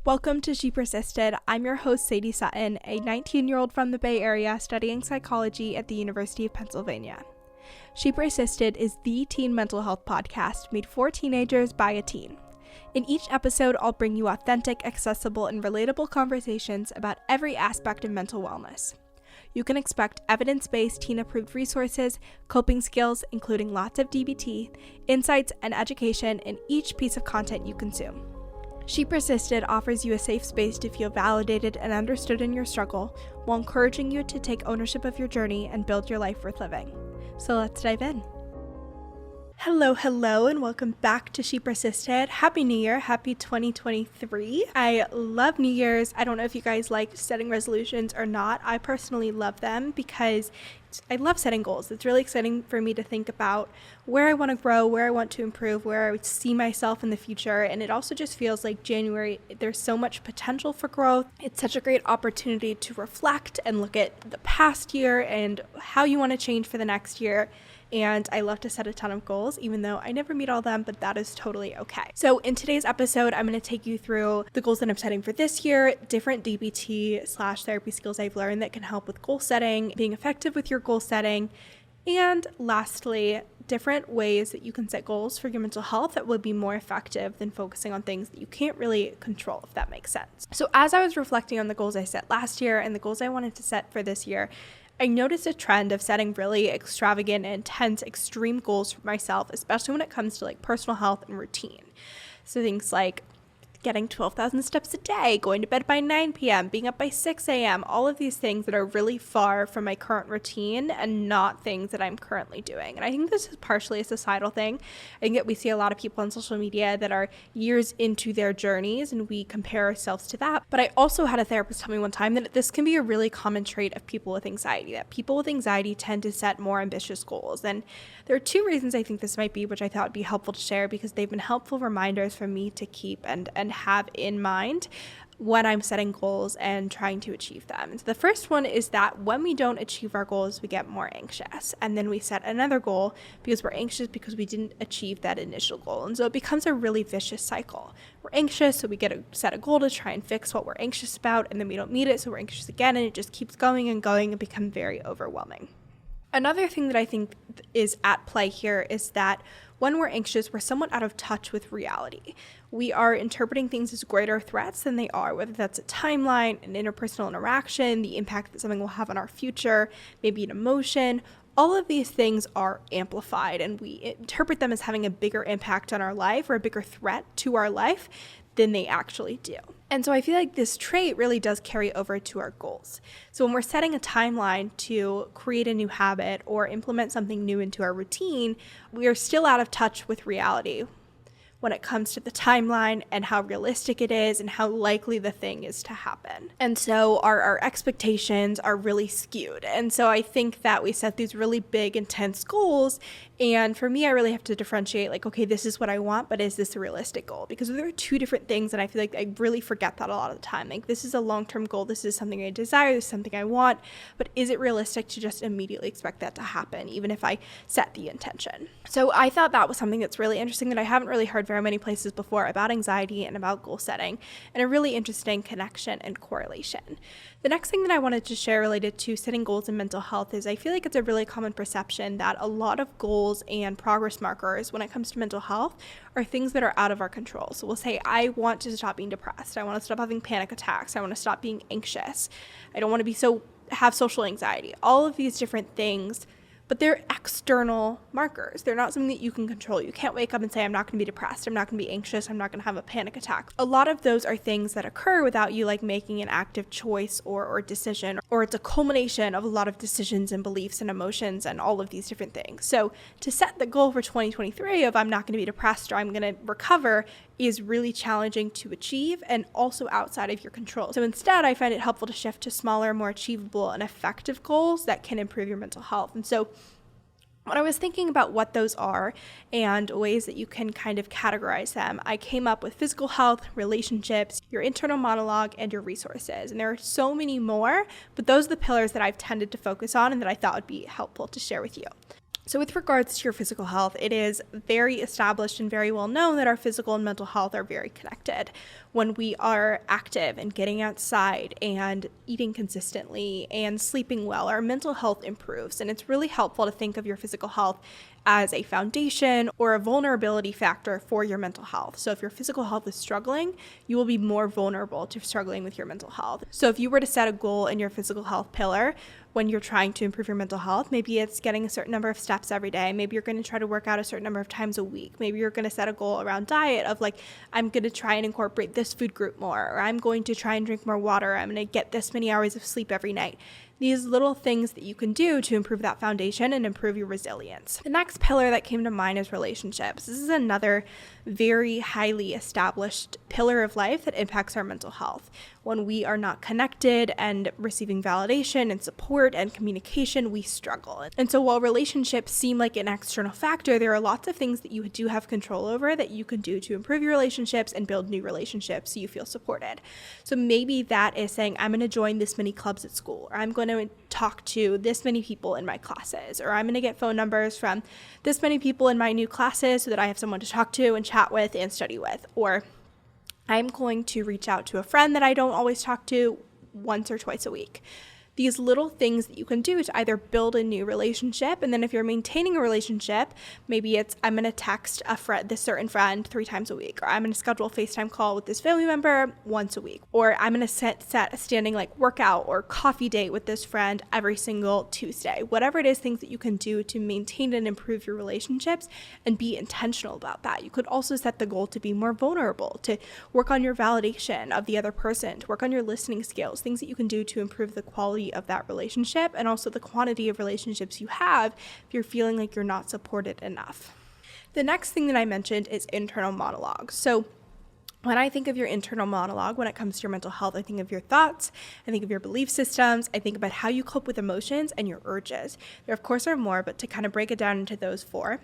Welcome to She Persisted. I'm your host, Sadie Sutton, a 19-year-old from the Bay Area studying psychology at the University of Pennsylvania. She Persisted is the teen mental health podcast made for teenagers by a teen. In each episode, I'll bring you authentic, accessible, and relatable conversations about every aspect of mental wellness. You can expect evidence-based teen-approved resources, coping skills, including lots of DBT, insights, and education in each piece of content you consume. She Persisted offers you a safe space to feel validated and understood in your struggle, while encouraging you to take ownership of your journey and build your life worth living. So let's dive in. Hello, and welcome back to She Persisted. Happy New Year. Happy 2023. I love New Year's. I don't know if you guys like setting resolutions or not. I personally love them because I love setting goals. It's really exciting for me to think about where I want to grow, where I want to improve, where I would see myself in the future. And it also just feels like January, there's so much potential for growth. It's such a great opportunity to reflect and look at the past year and how you want to change for the next year. And I love to set a ton of goals, even though I never meet all of them, but that is totally okay. So in today's episode, I'm going to take you through the goals that I'm setting for this year, different DBT/therapy skills I've learned that can help with goal setting, being effective with your goal setting, and lastly, different ways that you can set goals for your mental health that would be more effective than focusing on things that you can't really control, if that makes sense. So as I was reflecting on the goals I set last year and the goals I wanted to set for this year, I noticed a trend of setting really extravagant, intense, extreme goals for myself, especially when it comes to like personal health and routine. So things like getting 12,000 steps a day, going to bed by 9 p.m., being up by 6 a.m., all of these things that are really far from my current routine and not things that I'm currently doing. And I think this is partially a societal thing. I think that we see a lot of people on social media that are years into their journeys and we compare ourselves to that. But I also had a therapist tell me one time that this can be a really common trait of people with anxiety, that people with anxiety tend to set more ambitious goals. And there are two reasons I think this might be, which I thought would be helpful to share because they've been helpful reminders for me to keep and have in mind when I'm setting goals and trying to achieve them. And so the first one is that when we don't achieve our goals, we get more anxious. And then we set another goal because we're anxious because we didn't achieve that initial goal. And so it becomes a really vicious cycle. We're anxious, so we set a goal to try and fix what we're anxious about, and then we don't meet it, so we're anxious again, and it just keeps going and going and become very overwhelming. Another thing that I think is at play here is that when we're anxious, we're somewhat out of touch with reality. We are interpreting things as greater threats than they are, whether that's a timeline, an interpersonal interaction, the impact that something will have on our future, maybe an emotion. All of these things are amplified and we interpret them as having a bigger impact on our life or a bigger threat to our life than they actually do. And so I feel like this trait really does carry over to our goals. So when we're setting a timeline to create a new habit or implement something new into our routine, we are still out of touch with reality when it comes to the timeline and how realistic it is and how likely the thing is to happen. And so our expectations are really skewed. And so I think that we set these really big, intense goals. And for me, I really have to differentiate like, okay, this is what I want, but is this a realistic goal? Because there are two different things. And I feel like I really forget that a lot of the time. Like this is a long-term goal. This is something I desire. This is something I want. But is it realistic to just immediately expect that to happen, even if I set the intention? So I thought that was something that's really interesting that I haven't really heard very many places before about anxiety and about goal setting, and a really interesting connection and correlation. The next thing that I wanted to share related to setting goals in mental health is I feel like it's a really common perception that a lot of goals and progress markers when it comes to mental health are things that are out of our control. So we'll say, I want to stop being depressed. I want to stop having panic attacks. I want to stop being anxious. I don't want to have social anxiety. All of these different things, but they're external markers. They're not something that you can control. You can't wake up and say, I'm not going to be depressed. I'm not going to be anxious. I'm not going to have a panic attack. A lot of those are things that occur without you like making an active choice or decision, or it's a culmination of a lot of decisions and beliefs and emotions and all of these different things. So to set the goal for 2023 of I'm not going to be depressed or I'm going to recover is really challenging to achieve and also outside of your control. So instead, I find it helpful to shift to smaller, more achievable and effective goals that can improve your mental health. And so when I was thinking about what those are and ways that you can kind of categorize them, I came up with physical health, relationships, your internal monologue, and your resources. And there are so many more, but those are the pillars that I've tended to focus on and that I thought would be helpful to share with you. So with regards to your physical health, it is very established and very well known that our physical and mental health are very connected. When we are active and getting outside and eating consistently and sleeping well, our mental health improves. And it's really helpful to think of your physical health as a foundation or a vulnerability factor for your mental health. So if your physical health is struggling, you will be more vulnerable to struggling with your mental health. So if you were to set a goal in your physical health pillar, when you're trying to improve your mental health, maybe it's getting a certain number of steps every day. Maybe you're going to try to work out a certain number of times a week. Maybe you're going to set a goal around diet of like, I'm going to try and incorporate this food group more, or I'm going to try and drink more water. I'm going to get this many hours of sleep every night. These little things that you can do to improve that foundation and improve your resilience. The next pillar that came to mind is relationships. This is another very highly established pillar of life that impacts our mental health. When we are not connected and receiving validation and support and communication, we struggle. And so while relationships seem like an external factor, there are lots of things that you do have control over that you can do to improve your relationships and build new relationships so you feel supported. So maybe that is saying, I'm going to join this many clubs at school, or I'm going to talk to this many people in my classes, or I'm going to get phone numbers from this many people in my new classes so that I have someone to talk to and chat with and study with, or I'm going to reach out to a friend that I don't always talk to once or twice a week. These little things that you can do to either build a new relationship, and then if you're maintaining a relationship, maybe it's I'm going to text this certain friend 3 times a week, or I'm going to schedule a FaceTime call with this family member once a week, or I'm going to set a standing like workout or coffee date with this friend every single Tuesday. Whatever it is, things that you can do to maintain and improve your relationships and be intentional about that. You could also set the goal to be more vulnerable, to work on your validation of the other person, to work on your listening skills, things that you can do to improve the quality of that relationship and also the quantity of relationships you have if you're feeling like you're not supported enough. The next thing that I mentioned is internal monologue. So when I think of your internal monologue, when it comes to your mental health, I think of your thoughts, I think of your belief systems, I think about how you cope with emotions and your urges. There, of course, are more, but to kind of break it down into those 4.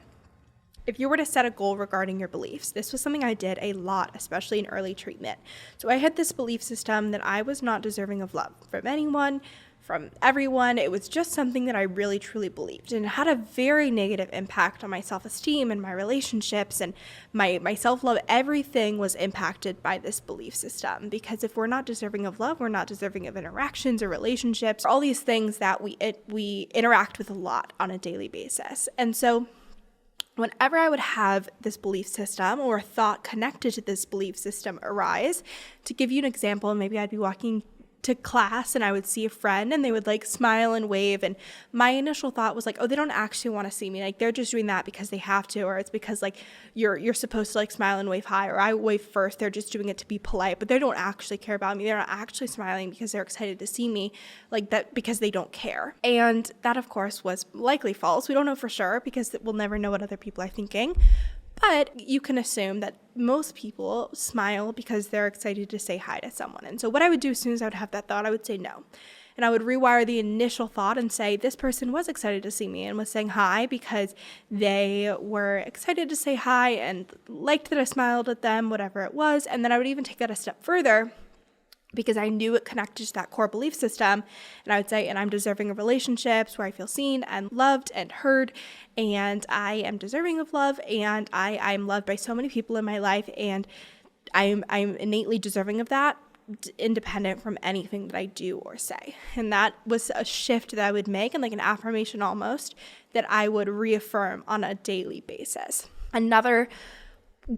If you were to set a goal regarding your beliefs, this was something I did a lot, especially in early treatment. So I had this belief system that I was not deserving of love from anyone, from everyone. It was just something that I really truly believed, and it had a very negative impact on my self-esteem and my relationships and my self-love. Everything was impacted by this belief system, because if we're not deserving of love, we're not deserving of interactions or relationships, all these things that we interact with a lot on a daily basis. And so whenever I would have this belief system or a thought connected to this belief system arise, to give you an example, maybe I'd be walking to class and I would see a friend and they would like smile and wave, and my initial thought was like, oh, they don't actually want to see me, like they're just doing that because they have to, or it's because like you're supposed to like smile and wave hi, or I wave first, they're just doing it to be polite, but they don't actually care about me, they're not actually smiling because they're excited to see me, like that because they don't care. And that of course was likely false. We don't know for sure because we'll never know what other people are thinking. But you can assume that most people smile because they're excited to say hi to someone. And so what I would do as soon as I would have that thought, I would say no. And I would rewire the initial thought and say, this person was excited to see me and was saying hi because they were excited to say hi and liked that I smiled at them, whatever it was. And then I would even take that a step further, because I knew it connected to that core belief system. And I would say, and I'm deserving of relationships where I feel seen and loved and heard, and I am deserving of love, and I'm loved by so many people in my life, and I'm innately deserving of that, independent from anything that I do or say. And that was a shift that I would make, and like an affirmation almost, that I would reaffirm on a daily basis. Another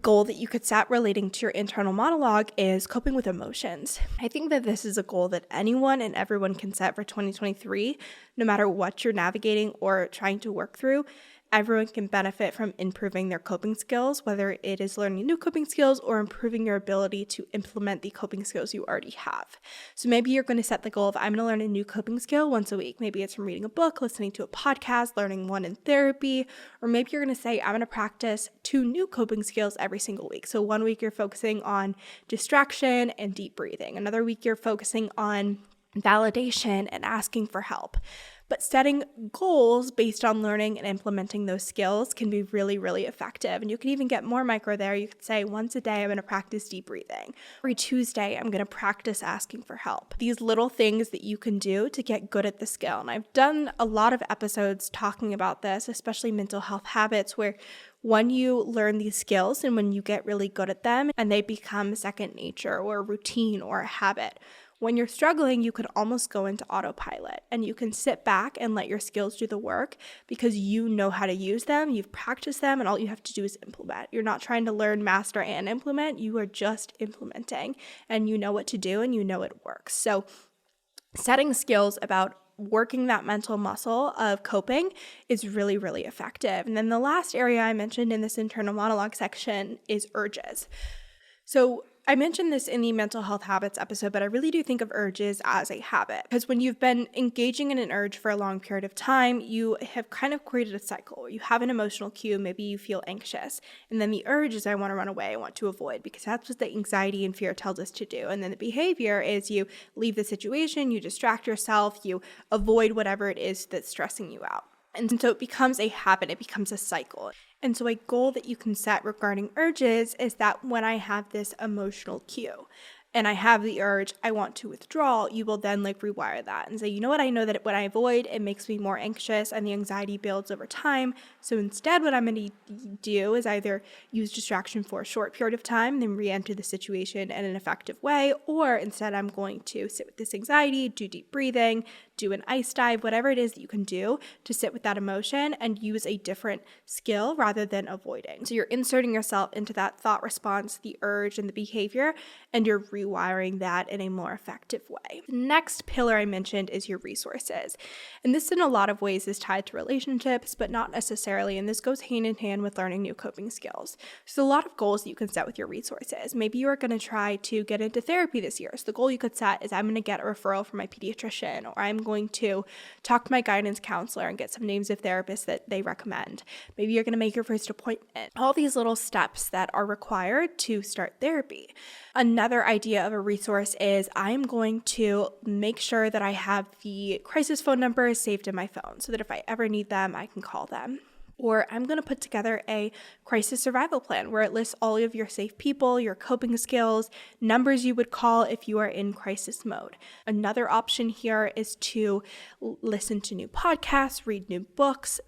goal that you could set relating to your internal monologue is coping with emotions. I think that this is a goal that anyone and everyone can set for 2023, no matter what you're navigating or trying to work through. Everyone can benefit from improving their coping skills, whether it is learning new coping skills or improving your ability to implement the coping skills you already have. So maybe you're going to set the goal of, I'm going to learn a new coping skill once a week. Maybe it's from reading a book, listening to a podcast, learning one in therapy, or maybe you're going to say, I'm going to practice 2 new coping skills every single week. So one week you're focusing on distraction and deep breathing. Another week you're focusing on validation and asking for help. But setting goals based on learning and implementing those skills can be really, really effective. And you can even get more micro there. You could say once a day, I'm going to practice deep breathing. Every Tuesday, I'm going to practice asking for help. These little things that you can do to get good at the skill. And I've done a lot of episodes talking about this, especially mental health habits, where when you learn these skills and when you get really good at them and they become second nature or a routine or a habit, when you're struggling, you can almost go into autopilot and you can sit back and let your skills do the work because you know how to use them, you've practiced them, and all you have to do is implement. You're not trying to learn, master, and implement. You are just implementing and you know what to do and you know it works. So setting skills about working that mental muscle of coping is really, really effective. And then the last area I mentioned in this internal monologue section is urges. So I mentioned this in the mental health habits episode, but I really do think of urges as a habit because when you've been engaging in an urge for a long period of time, you have kind of created a cycle where you have an emotional cue. Maybe you feel anxious, and then the urge is I want to run away, I want to avoid, because that's what the anxiety and fear tells us to do. And then the behavior is you leave the situation, you distract yourself, you avoid whatever it is that's stressing you out. And so it becomes a habit, it becomes a cycle. And so a goal that you can set regarding urges is that when I have this emotional cue and I have the urge, I want to withdraw, you will then rewire that and say, you know what, I know that when I avoid, it makes me more anxious and the anxiety builds over time. So instead, what I'm going to do is either use distraction for a short period of time, then re-enter the situation in an effective way, or instead I'm going to sit with this anxiety, do deep breathing, do an ice dive, whatever it is that you can do to sit with that emotion and use a different skill rather than avoiding. So you're inserting yourself into that thought response, the urge, and the behavior, and you're rewiring that in a more effective way. The next pillar I mentioned is your resources. And this in a lot of ways is tied to relationships, but not necessarily. And this goes hand in hand with learning new coping skills. So a lot of goals that you can set with your resources. Maybe you're going to try to get into therapy this year. So the goal you could set is I'm going to get a referral from my pediatrician, or I'm going to talk to my guidance counselor and get some names of therapists that they recommend. Maybe you're going to make your first appointment. All these little steps that are required to start therapy. Another idea of a resource is I'm going to make sure that I have the crisis phone numbers saved in my phone so that if I ever need them, I can call them. Or I'm going to put together a crisis survival plan where it lists all of your safe people, your coping skills, numbers you would call if you are in crisis mode. Another option here is to listen to new podcasts, read new books,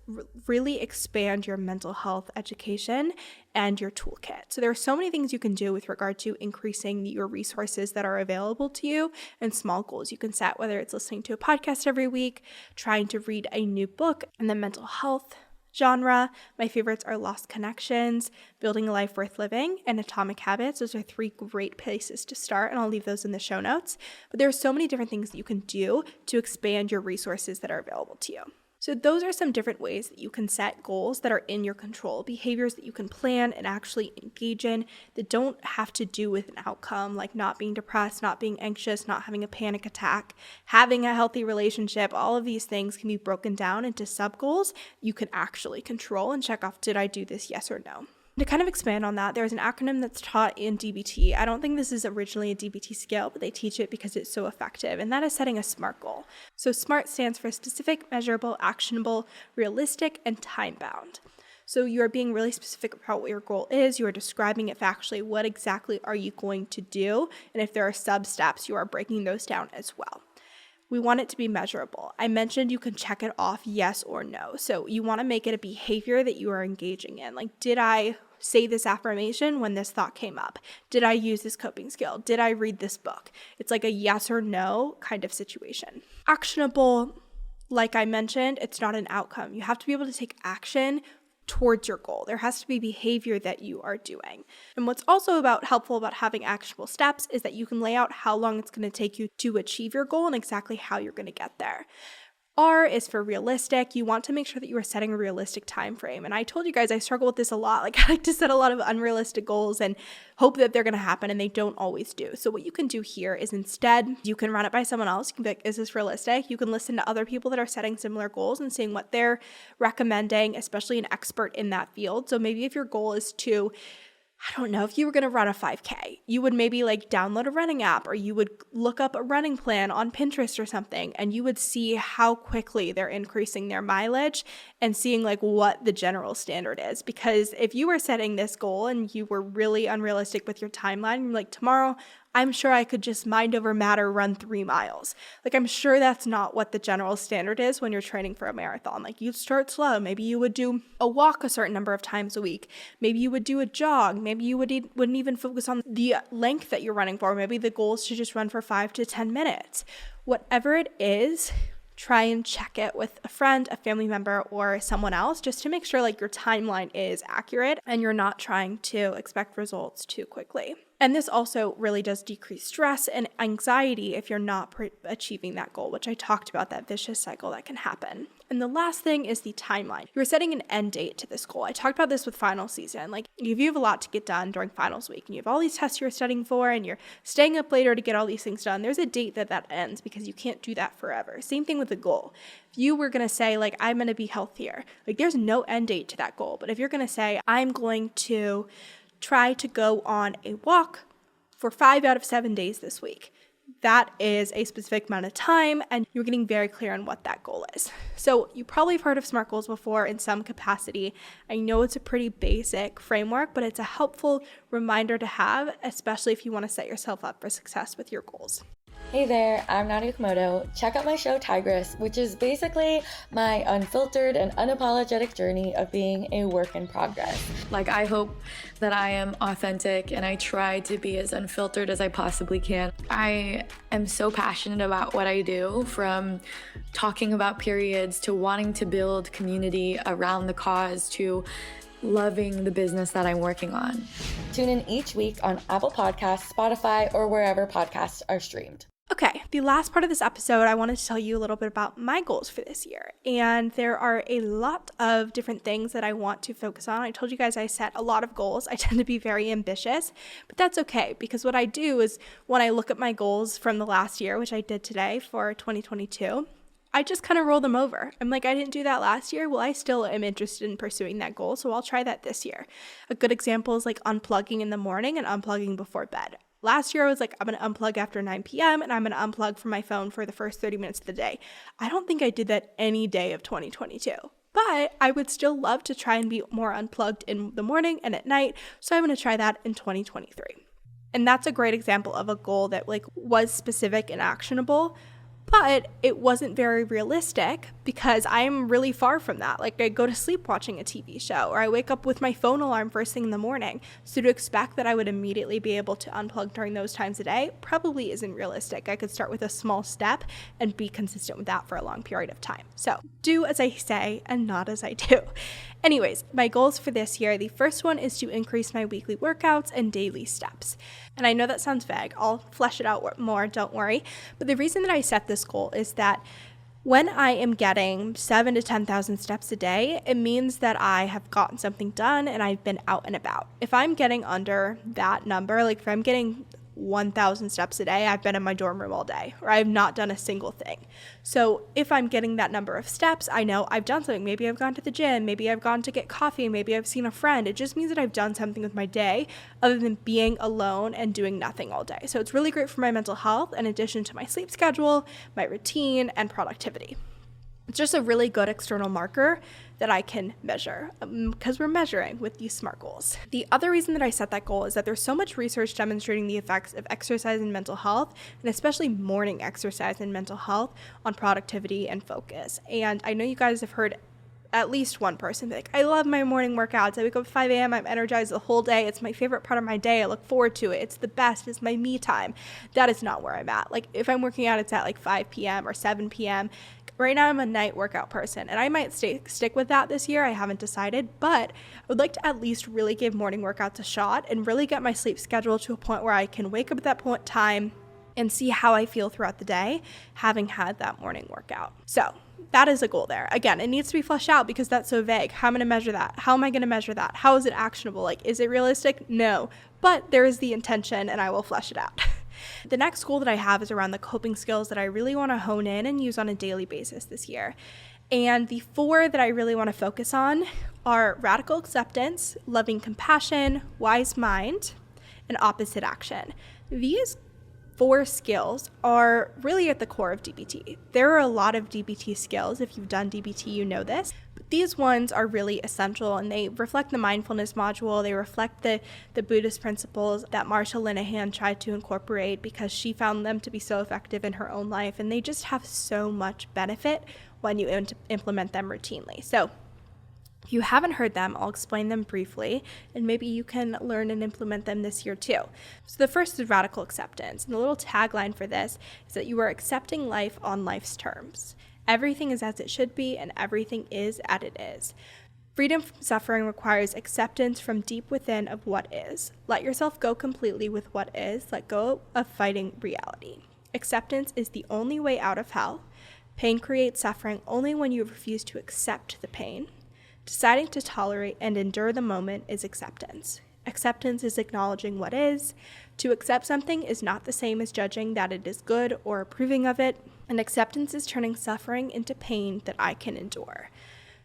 really expand your mental health education and your toolkit. So there are so many things you can do with regard to increasing your resources that are available to you and small goals you can set, whether it's listening to a podcast every week, trying to read a new book in the mental health genre. My favorites are Lost Connections, Building a Life Worth Living, and Atomic Habits. Those are 3 great places to start, and I'll leave those in the show notes. But there are so many different things that you can do to expand your resources that are available to you. So those are some different ways that you can set goals that are in your control, behaviors that you can plan and actually engage in that don't have to do with an outcome, like not being depressed, not being anxious, not having a panic attack, having a healthy relationship. All of these things can be broken down into sub-goals you can actually control and check off, did I do this, yes or no? To kind of expand on that, there's an acronym that's taught in DBT. I don't think this is originally a DBT skill, but they teach it because it's so effective, and that is setting a SMART goal. So SMART stands for specific, measurable, actionable, realistic, and time-bound. So you are being really specific about what your goal is. You are describing it factually. What exactly are you going to do? And if there are sub-steps, you are breaking those down as well. We want it to be measurable. I mentioned you can check it off yes or no. So you want to make it a behavior that you are engaging in. Like, did I say this affirmation when this thought came up? Did I use this coping skill? Did I read this book? It's like a yes or no kind of situation. Actionable, like I mentioned, it's not an outcome. You have to be able to take action towards your goal. There has to be behavior that you are doing. And what's also helpful about having actionable steps is that you can lay out how long it's going to take you to achieve your goal and exactly how you're going to get there. R is for realistic. You want to make sure that you are setting a realistic time frame. And I told you guys I struggle with this a lot. Like, I like to set a lot of unrealistic goals and hope that they're going to happen, and they don't always do. So what you can do here is instead you can run it by someone else. You can be like, is this realistic? You can listen to other people that are setting similar goals and seeing what they're recommending, especially an expert in that field. So maybe if your goal is to I don't know, if you were going to run a 5K, you would maybe like download a running app, or you would look up a running plan on Pinterest or something, and you would see how quickly they're increasing their mileage and seeing like what the general standard is. Because if you were setting this goal and you were really unrealistic with your timeline, you're like, tomorrow, I'm sure I could just mind over matter run 3 miles. Like, I'm sure that's not what the general standard is when you're training for a marathon. Like, you'd start slow. Maybe you would do a walk a certain number of times a week. Maybe you would do a jog. Maybe you wouldn't even focus on the length that you're running for. Maybe the goal is to just run for 5 to 10 minutes. Whatever it is, try and check it with a friend, a family member, or someone else, just to make sure like your timeline is accurate and you're not trying to expect results too quickly. And this also really does decrease stress and anxiety if you're not achieving that goal, which I talked about, that vicious cycle that can happen. And the last thing is the timeline. You're setting an end date to this goal. I talked about this with final season. Like, if you have a lot to get done during finals week and you have all these tests you're studying for and you're staying up later to get all these things done, there's a date that ends, because you can't do that forever. Same thing with a goal. If you were going to say, like, I'm going to be healthier, like, there's no end date to that goal. But if you're going to say, I'm going to try to go on a walk for 5 out of 7 days this week, that is a specific amount of time, and you're getting very clear on what that goal is. So you probably have heard of SMART goals before in some capacity. I know it's a pretty basic framework, but it's a helpful reminder to have, especially if you want to set yourself up for success with your goals. Hey there, I'm Nadya Okamoto. Check out my show Tigress, which is basically my unfiltered and unapologetic journey of being a work in progress. Like, I hope that I am authentic and I try to be as unfiltered as I possibly can. I am so passionate about what I do, from talking about periods to wanting to build community around the cause to loving the business that I'm working on. Tune in each week on Apple Podcasts, Spotify, or wherever podcasts are streamed. Okay, the last part of this episode, I wanted to tell you a little bit about my goals for this year. And there are a lot of different things that I want to focus on. I told you guys I set a lot of goals. I tend to be very ambitious, but that's okay, because what I do is when I look at my goals from the last year, which I did today for 2022, I just kind of roll them over. I'm like, I didn't do that last year. Well, I still am interested in pursuing that goal, so I'll try that this year. A good example is like unplugging in the morning and unplugging before bed. Last year, I was like, I'm going to unplug after 9 p.m. and I'm going to unplug from my phone for the first 30 minutes of the day. I don't think I did that any day of 2022. But I would still love to try and be more unplugged in the morning and at night. So I'm going to try that in 2023. And that's a great example of a goal that like was specific and actionable, but it wasn't very realistic because I'm really far from that. Like, I go to sleep watching a TV show, or I wake up with my phone alarm first thing in the morning. So to expect that I would immediately be able to unplug during those times a day probably isn't realistic. I could start with a small step and be consistent with that for a long period of time. So do as I say and not as I do. Anyways, my goals for this year, the first one is to increase my weekly workouts and daily steps. And I know that sounds vague. I'll flesh it out more, don't worry. But the reason that I set this goal is that when I am getting 7,000 to 10,000 steps a day, it means that I have gotten something done and I've been out and about. If I'm getting under that number, like if I'm getting 1,000 steps a day, I've been in my dorm room all day, or I've not done a single thing. So if I'm getting that number of steps, I know I've done something. Maybe I've gone to the gym, maybe I've gone to get coffee, maybe I've seen a friend. It just means that I've done something with my day other than being alone and doing nothing all day. So it's really great for my mental health in addition to my sleep schedule, my routine, and productivity. It's just a really good external marker that I can measure because we're measuring with these SMART goals. The other reason that I set that goal is that there's so much research demonstrating the effects of exercise and mental health, and especially morning exercise and mental health on productivity and focus. And I know you guys have heard at least one person be like, I love my morning workouts. I wake up at 5 a.m. I'm energized the whole day. It's my favorite part of my day. I look forward to it. It's the best. It's my me time. That is not where I'm at. Like if I'm working out, it's at like 5 p.m. or 7 p.m. Right now I'm a night workout person, and I might stick with that this year. I haven't decided, but I would like to at least really give morning workouts a shot and really get my sleep schedule to a point where I can wake up at that point time and see how I feel throughout the day having had that morning workout. So that is a goal there. Again, it needs to be fleshed out because that's so vague. How am I going to measure that? How am I going to measure that? How is it actionable? Like, is it realistic? No, but there is the intention and I will flesh it out. The next goal that I have is around the coping skills that I really want to hone in and use on a daily basis this year. And the 4 that I really want to focus on are radical acceptance, loving compassion, wise mind, and opposite action. These 4 skills are really at the core of DBT. There are a lot of DBT skills. If you've done DBT, you know this. But these ones are really essential, and they reflect the mindfulness module. They reflect the Buddhist principles that Marsha Linehan tried to incorporate because she found them to be so effective in her own life, and they just have so much benefit when you implement them routinely. So if you haven't heard them, I'll explain them briefly, and maybe you can learn and implement them this year too. So the first is radical acceptance, and the little tagline for this is that you are accepting life on life's terms. Everything is as it should be, and everything is as it is. Freedom from suffering requires acceptance from deep within of what is. Let yourself go completely with what is. Let go of fighting reality. Acceptance is the only way out of hell. Pain creates suffering only when you refuse to accept the pain. Deciding to tolerate and endure the moment is acceptance. Acceptance is acknowledging what is. To accept something is not the same as judging that it is good or approving of it. And acceptance is turning suffering into pain that I can endure.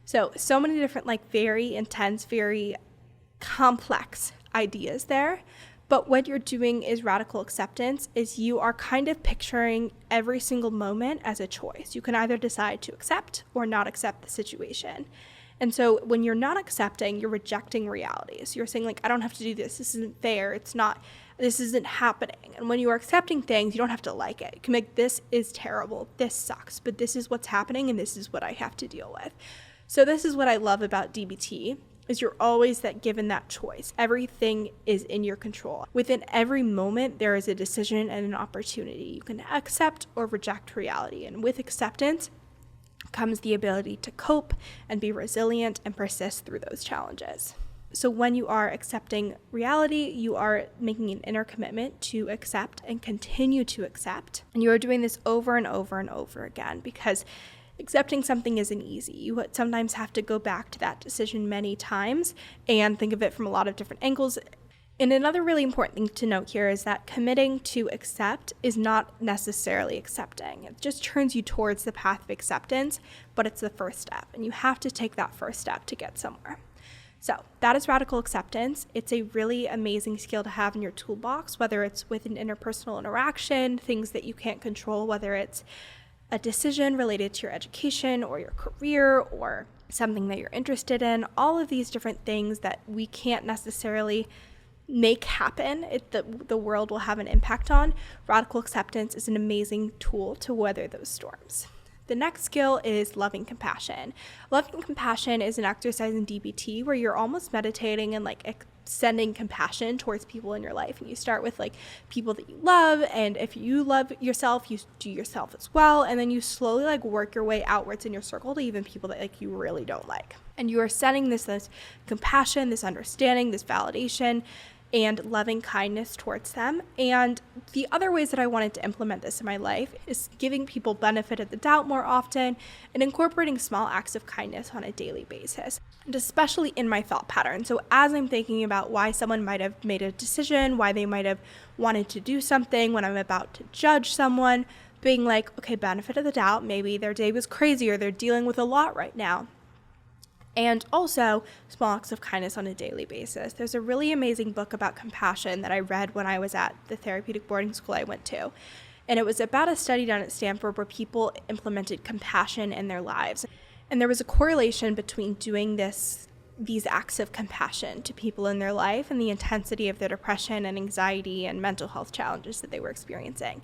So many different, very intense, very complex ideas there. But what you're doing is radical acceptance, is you are kind of picturing every single moment as a choice. You can either decide to accept or not accept the situation. And so when you're not accepting, you're rejecting reality. So you're saying, I don't have to do this. This isn't fair. This isn't happening. And when you are accepting things, you don't have to like it. You can make, this is terrible. This sucks. But this is what's happening, and this is what I have to deal with. So this is what I love about DBT, is you're always given that choice. Everything is in your control. Within every moment, there is a decision and an opportunity. You can accept or reject reality. And with acceptance comes the ability to cope and be resilient and persist through those challenges. So when you are accepting reality, you are making an inner commitment to accept and continue to accept. And you are doing this over and over and over again, because accepting something isn't easy. You sometimes have to go back to that decision many times and think of it from a lot of different angles. And another really important thing to note here is that committing to accept is not necessarily accepting. It just turns you towards the path of acceptance, but it's the first step, and you have to take that first step to get somewhere. So that is radical acceptance. It's a really amazing skill to have in your toolbox, whether it's with an interpersonal interaction, things that you can't control, whether it's a decision related to your education or your career or something that you're interested in, all of these different things that we can't necessarily make happen, the world will have an impact on. Radical acceptance is an amazing tool to weather those storms. The next skill is loving compassion. Loving compassion is an exercise in DBT where you're almost meditating and sending compassion towards people in your life. And you start with people that you love, and if you love yourself, you do yourself as well, and then you slowly work your way outwards in your circle to even people that you really don't like. And you are sending this compassion, this understanding, this validation, and loving kindness towards them. And the other ways that I wanted to implement this in my life is giving people benefit of the doubt more often and incorporating small acts of kindness on a daily basis, and especially in my thought pattern. So as I'm thinking about why someone might have made a decision, why they might have wanted to do something, when I'm about to judge someone, being okay, benefit of the doubt, maybe their day was crazy or they're dealing with a lot right now. And also small acts of kindness on a daily basis. There's a really amazing book about compassion that I read when I was at the therapeutic boarding school I went to. And it was about a study done at Stanford where people implemented compassion in their lives. And there was a correlation between doing these acts of compassion to people in their life and the intensity of their depression and anxiety and mental health challenges that they were experiencing.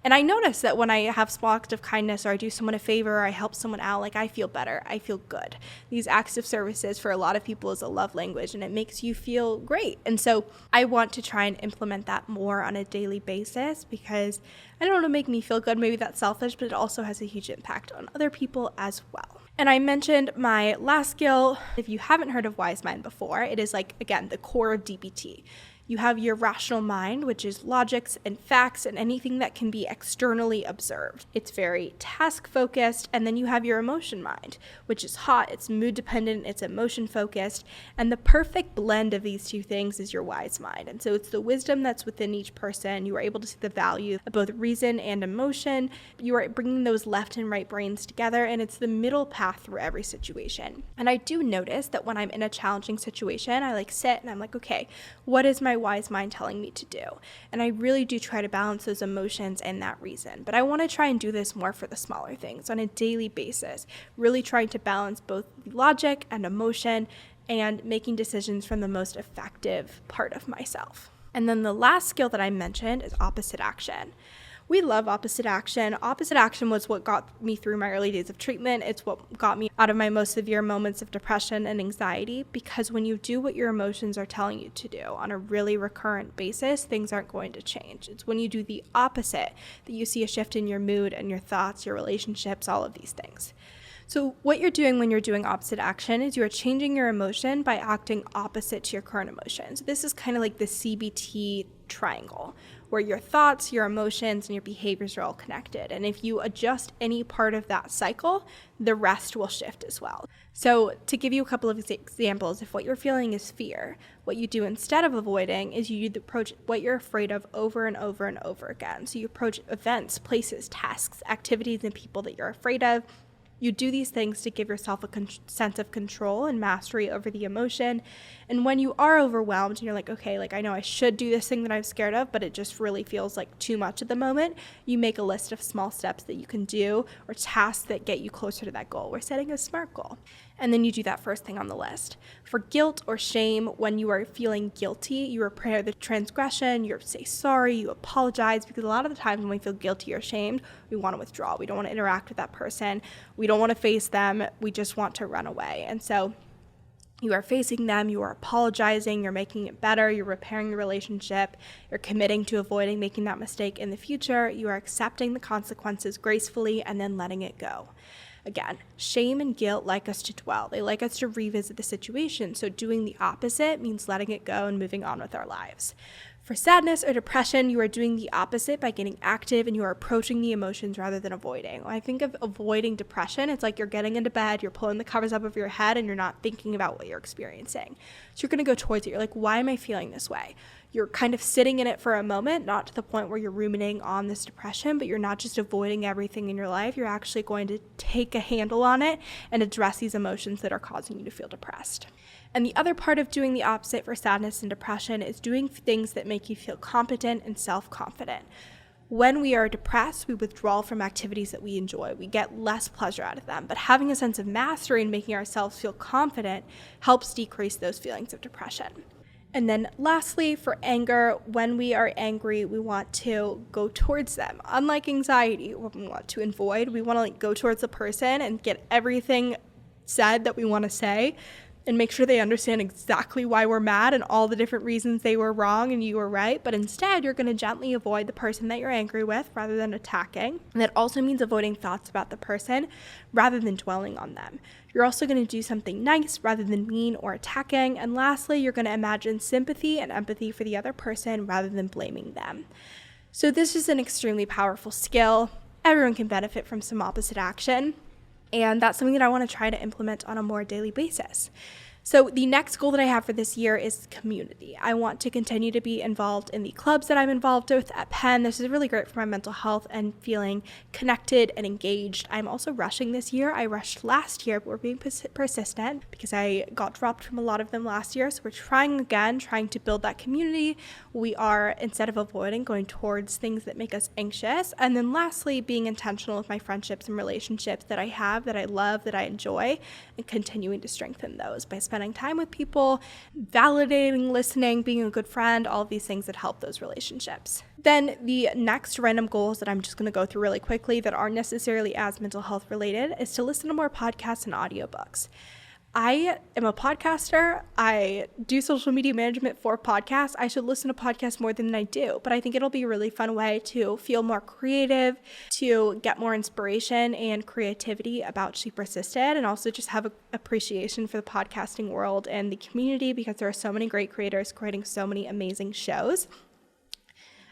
And I noticed that when I have small acts of kindness, or I do someone a favor, or I help someone out, I feel better. I feel good. These acts of services for a lot of people is a love language, and it makes you feel great. And so I want to try and implement that more on a daily basis, because I don't know, to make me feel good. Maybe that's selfish, but it also has a huge impact on other people as well. And I mentioned my last skill. If you haven't heard of Wise Mind before, it is again, the core of DBT. You have your rational mind, which is logics and facts and anything that can be externally observed. It's very task focused. And then you have your emotion mind, which is hot, it's mood dependent, it's emotion focused. And the perfect blend of these two things is your wise mind. And so it's the wisdom that's within each person. You are able to see the value of both reason and emotion. You are bringing those left and right brains together, and it's the middle path through every situation. And I do notice that when I'm in a challenging situation, I sit and I'm like, okay, what is my wise mind telling me to do? And I really do try to balance those emotions and that reason. But I want to try and do this more for the smaller things on a daily basis, really trying to balance both logic and emotion and making decisions from the most effective part of myself. And then the last skill that I mentioned is opposite action. We love opposite action. Opposite action was what got me through my early days of treatment. It's what got me out of my most severe moments of depression and anxiety, because when you do what your emotions are telling you to do on a really recurrent basis, things aren't going to change. It's when you do the opposite that you see a shift in your mood and your thoughts, your relationships, all of these things. So what you're doing when you're doing opposite action is you're changing your emotion by acting opposite to your current emotions. This is kind of like the CBT triangle, where your thoughts, your emotions, and your behaviors are all connected. And if you adjust any part of that cycle, the rest will shift as well. So to give you a couple of examples, if what you're feeling is fear, what you do instead of avoiding is you approach what you're afraid of over and over and over again. So you approach events, places, tasks, activities, and people that you're afraid of. You do these things to give yourself a sense of control and mastery over the emotion. And when you are overwhelmed and you're like, okay, I know I should do this thing that I'm scared of, but it just really feels like too much at the moment, you make a list of small steps that you can do or tasks that get you closer to that goal. We're setting a SMART goal. And then you do that first thing on the list. For guilt or shame, when you are feeling guilty, you repair the transgression, you say sorry, you apologize, because a lot of the times when we feel guilty or shamed, we want to withdraw. We don't want to interact with that person. We don't want to face them. We just want to run away. And so you are facing them, you are apologizing, you're making it better, you're repairing the relationship, you're committing to avoiding making that mistake in the future, you are accepting the consequences gracefully and then letting it go. Again, shame and guilt like us to dwell. They like us to revisit the situation. So doing the opposite means letting it go and moving on with our lives. For sadness or depression, you are doing the opposite by getting active and you are approaching the emotions rather than avoiding. When I think of avoiding depression, it's like you're getting into bed, you're pulling the covers up over your head, and you're not thinking about what you're experiencing. So you're going to go towards it. You're like, why am I feeling this way? You're kind of sitting in it for a moment, not to the point where you're ruminating on this depression, but you're not just avoiding everything in your life. You're actually going to take a handle on it and address these emotions that are causing you to feel depressed. And the other part of doing the opposite for sadness and depression is doing things that make you feel competent and self-confident. When we are depressed, we withdraw from activities that we enjoy. We get less pleasure out of them. But having a sense of mastery and making ourselves feel confident helps decrease those feelings of depression. And then lastly, for anger, when we are angry, we want to go towards them. Unlike anxiety, what we want to avoid, we want to go towards the person and get everything said that we want to say and make sure they understand exactly why we're mad and all the different reasons they were wrong and you were right. But instead, you're going to gently avoid the person that you're angry with rather than attacking. And that also means avoiding thoughts about the person rather than dwelling on them. You're also going to do something nice rather than mean or attacking. And lastly, you're going to imagine sympathy and empathy for the other person rather than blaming them. So this is an extremely powerful skill. Everyone can benefit from some opposite action. And that's something that I want to try to implement on a more daily basis. So the next goal that I have for this year is community. I want to continue to be involved in the clubs that I'm involved with at Penn. This is really great for my mental health and feeling connected and engaged. I'm also rushing this year. I rushed last year, but we're being persistent because I got dropped from a lot of them last year. So we're trying again, trying to build that community. We are, instead of avoiding, going towards things that make us anxious. And then lastly, being intentional with my friendships and relationships that I have, that I love, that I enjoy, and continuing to strengthen those by spending time with people, validating, listening, being a good friend, all of these things that help those relationships. Then the next random goals that I'm just going to go through really quickly that aren't necessarily as mental health related is to listen to more podcasts and audiobooks. I am a podcaster. I do social media management for podcasts. I should listen to podcasts more than I do, but I think it'll be a really fun way to feel more creative, to get more inspiration and creativity about She Persisted, and also just have an appreciation for the podcasting world and the community, because there are so many great creators creating so many amazing shows.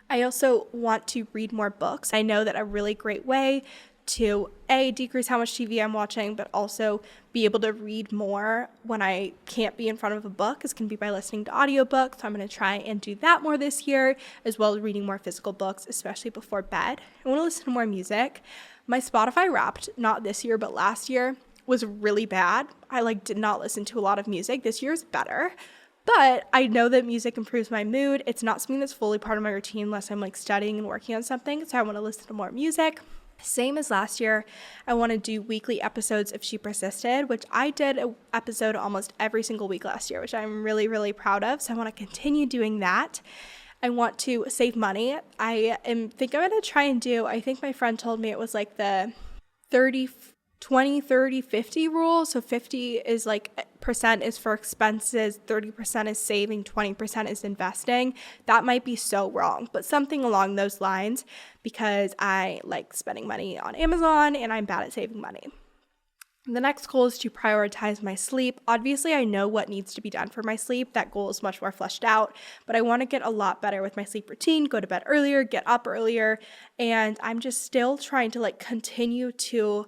I also want to read more books. I know that a really great way to decrease how much TV I'm watching, but also be able to read more when I can't be in front of a book is can be by listening to audiobooks. So I'm going to try and do that more this year, as well as reading more physical books, especially before bed. I want to listen to more music. My Spotify Wrapped, not this year, but last year, was really bad. I did not listen to a lot of music. This year is better. But I know that music improves my mood. It's not something that's fully part of my routine unless I'm studying and working on something. So I want to listen to more music. Same as last year, I want to do weekly episodes of She Persisted, which I did an episode almost every single week last year, which I'm really, really proud of. So I want to continue doing that. I want to save money. I think I'm going to try and do, I think my friend told me it was the 20, 30, 50 rule. So 50 is percent is for expenses, 30% is saving, 20% is investing. That might be so wrong, but something along those lines, because I like spending money on Amazon and I'm bad at saving money. The next goal is to prioritize my sleep. Obviously, I know what needs to be done for my sleep. That goal is much more fleshed out, but I want to get a lot better with my sleep routine, go to bed earlier, get up earlier, and I'm just still trying to continue to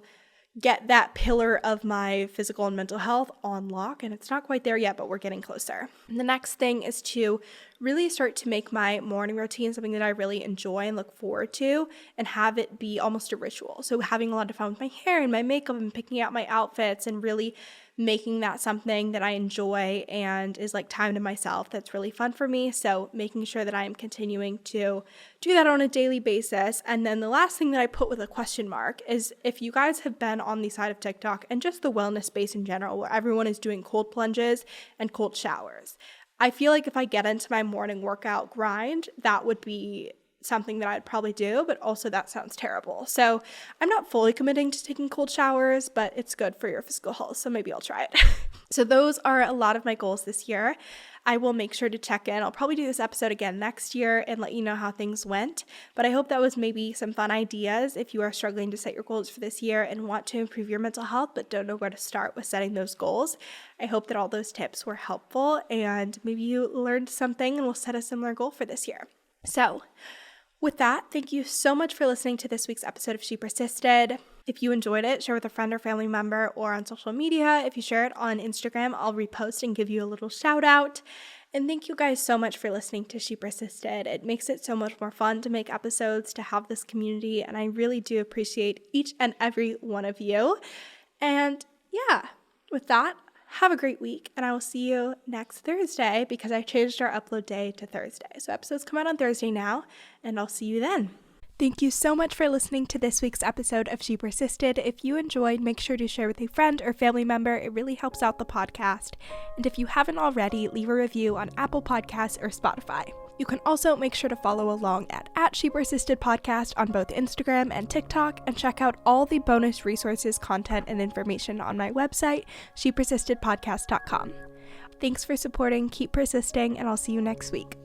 get that pillar of my physical and mental health on lock, and it's not quite there yet, but we're getting closer. And the next thing is to really start to make my morning routine something that I really enjoy and look forward to, and have it be almost a ritual. So having a lot of fun with my hair and my makeup and picking out my outfits and really making that something that I enjoy and is time to myself that's really fun for me. So making sure that I am continuing to do that on a daily basis. And then the last thing that I put with a question mark is, if you guys have been on the side of TikTok and just the wellness space in general, where everyone is doing cold plunges and cold showers, I feel if I get into my morning workout grind, that would be something that I'd probably do, but also that sounds terrible. So I'm not fully committing to taking cold showers, but it's good for your physical health, so maybe I'll try it. So those are a lot of my goals this year. I will make sure to check in. I'll probably do this episode again next year and let you know how things went, but I hope that was maybe some fun ideas if you are struggling to set your goals for this year and want to improve your mental health but don't know where to start with setting those goals. I hope that all those tips were helpful and maybe you learned something and will set a similar goal for this year. So with that, thank you so much for listening to this week's episode of She Persisted. If you enjoyed it, share with a friend or family member or on social media. If you share it on Instagram, I'll repost and give you a little shout out. And thank you guys so much for listening to She Persisted. It makes it so much more fun to make episodes, to have this community, and I really do appreciate each and every one of you. And yeah, with that, have a great week, and I will see you next Thursday, because I changed our upload day to Thursday. So episodes come out on Thursday now, and I'll see you then. Thank you so much for listening to this week's episode of She Persisted. If you enjoyed, make sure to share with a friend or family member. It really helps out the podcast. And if you haven't already, leave a review on Apple Podcasts or Spotify. You can also make sure to follow along at She Persisted Podcast on both Instagram and TikTok, and check out all the bonus resources, content, and information on my website, shepersistedpodcast.com. Thanks for supporting, keep persisting, and I'll see you next week.